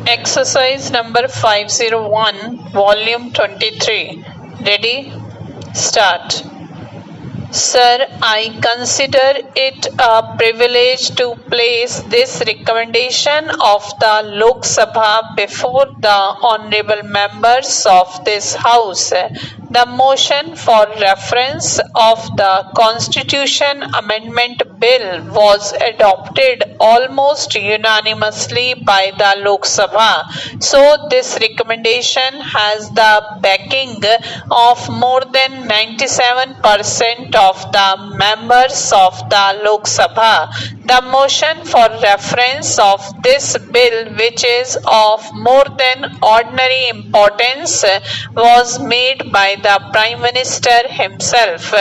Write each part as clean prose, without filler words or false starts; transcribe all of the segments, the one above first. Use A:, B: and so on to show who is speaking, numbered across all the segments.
A: Exercise number 501, volume 23. Ready? Start. Sir, I consider it a privilege to place this recommendation of the Lok Sabha before the honorable members of this House. The motion for reference of the Constitution Amendment Bill was adopted almost unanimously by the Lok Sabha. So this recommendation has the backing of more than 97% of the members of the Lok Sabha. The motion for reference of this bill, which is of more than ordinary importance, was made by the Prime Minister himself.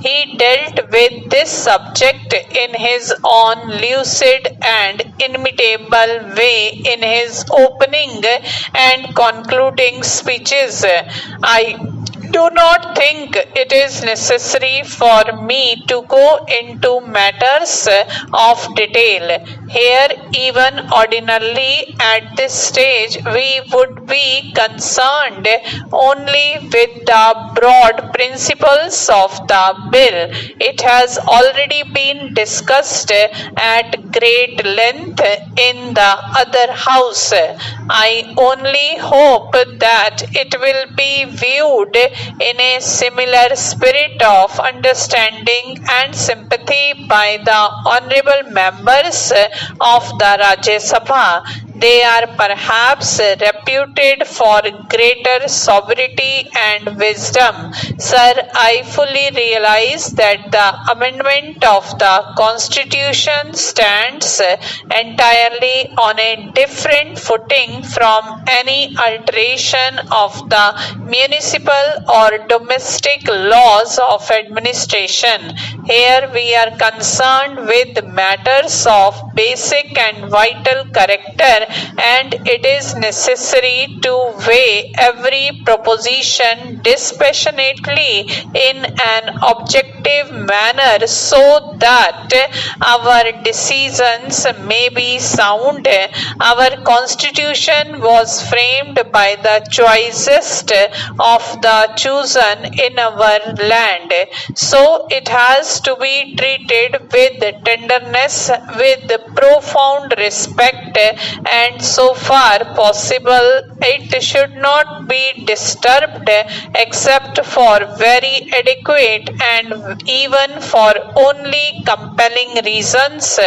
A: He dealt with this subject in his own lucid and inimitable way in his opening and concluding speeches. I do not think it is necessary for me to go into matters of detail. Here, even ordinarily at this stage, we would be concerned only with the broad principles of the bill. It has already been discussed at great length in the other house. I only hope that it will be viewed in a similar spirit of understanding and sympathy by the honorable members of the Rajya Sabha. They are perhaps reputed for greater sobriety and wisdom. Sir, I fully realize that the amendment of the Constitution stands entirely on a different footing from any alteration of the municipal or domestic laws of administration. Here we are concerned with matters of basic and vital character, and it is necessary to weigh every proposition dispassionately in an objective manner so that our decisions may be sound. Our Constitution was framed by the choicest of the chosen in our land, so it has to be treated with tenderness, with profound respect, and so far possible it should not be disturbed except for very adequate and even for only compelling reasons.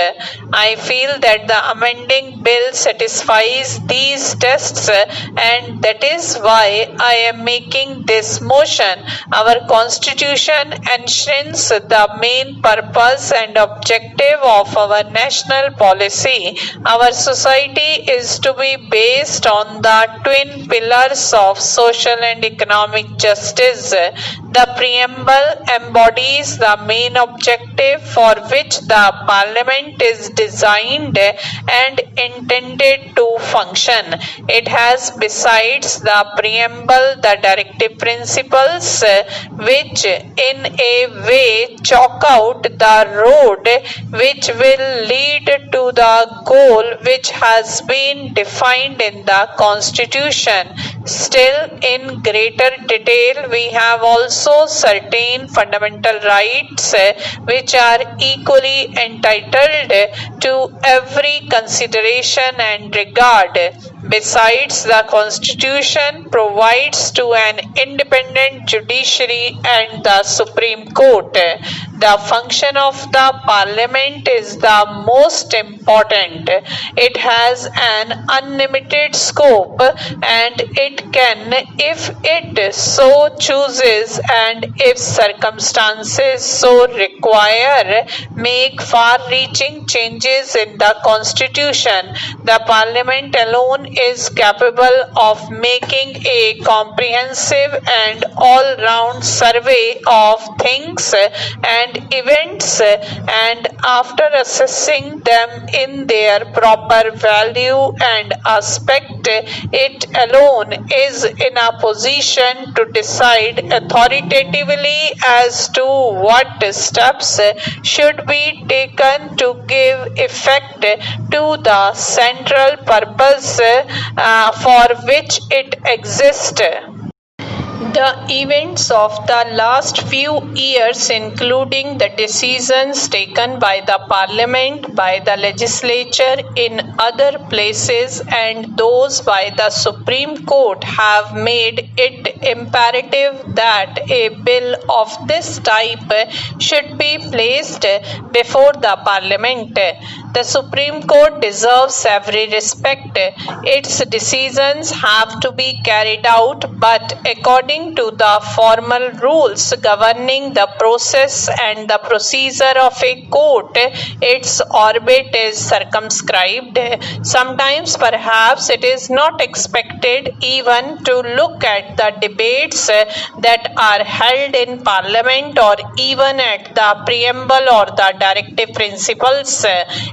A: I feel that the amending bill satisfies these tests, and that is why I am making this motion. Our Constitution enshrines the main purpose and objective of our national policy. Our society is to be based on the twin pillars of social and economic justice. The preamble embodies the main objective for which the Parliament is designed and intended to function. It has, besides the preamble, the directive principles which in a way chalk out the road which will lead to the goal which has been defined in the Constitution. Still, in greater detail, we have also certain fundamental rights which are equally entitled to every consideration and regard. Besides, the Constitution provides to an independent judiciary and the Supreme Court. The function of the Parliament is the most important. It has an unlimited scope, and it can, if it so chooses and if circumstances so require, make far-reaching changes in the Constitution. The Parliament alone is capable of making a comprehensive and all-round survey of things and events, and after assessing them in their proper value and aspect, it alone is in a position to decide authoritatively as to what steps should be taken to give effect to the central purpose for which it exists. The events of the last few years, including the decisions taken by the Parliament, by the legislature in other places, and those by the Supreme Court, have made it imperative that a bill of this type should be placed before the Parliament. The Supreme Court deserves every respect. Its decisions have to be carried out, but according to the formal rules governing the process and the procedure of a court, its orbit is circumscribed. Sometimes perhaps it is not expected even to look at the debates that are held in Parliament, or even at the preamble or the directive principles.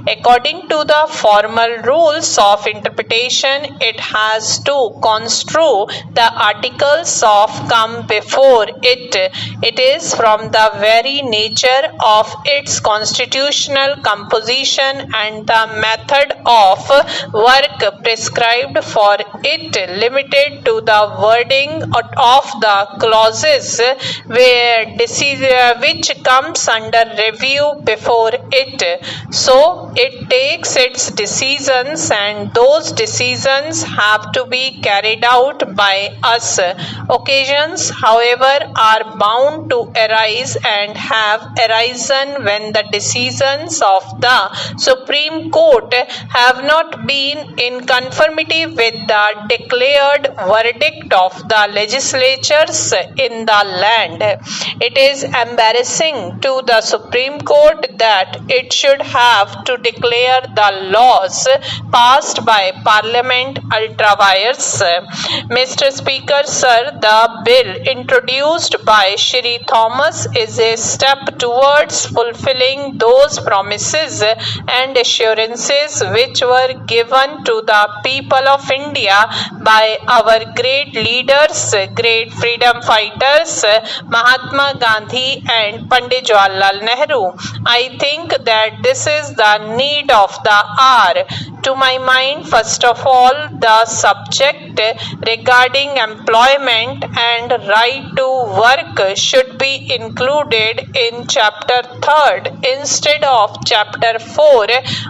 A: According to the formal rules of interpretation, it has to construe the articles of come before it. It is from the very nature of its constitutional composition and the method of work prescribed for it, limited to the wording of the clauses which comes under review before it. So it takes its decisions, and those decisions have to be carried out by us. Occasions, however, are bound to arise and have arisen when the decisions of the Supreme Court have not been in conformity with the declared verdict of the legislatures in the land. It is embarrassing to the Supreme Court that it should have to declare the laws passed by Parliament ultra vires. Mr. Speaker, sir, the bill introduced by Shri Thomas is a step towards fulfilling those promises and assurances which were given to the people of India by our great leaders, great freedom fighters, Mahatma Gandhi and Pandit Jawaharlal Nehru. I think that this is the need of the hour. To my mind, first of all, the subject regarding employment and right to work should be included in chapter 3rd instead of chapter 4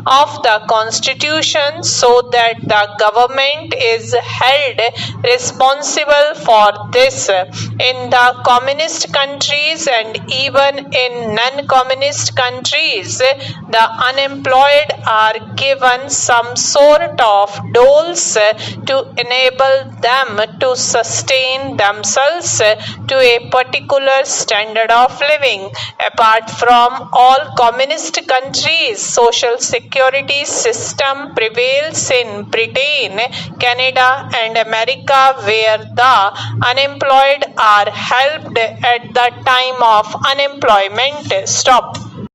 A: of the Constitution, so that the government is held responsible for this. In the communist countries and even in non-communist countries, the unemployed are given some sort of doles to enable them to sustain themselves to a particular standard of living. Apart from all communist countries, social security system prevails in Britain, Canada and America, where the unemployed are helped at the time of unemployment. Stop.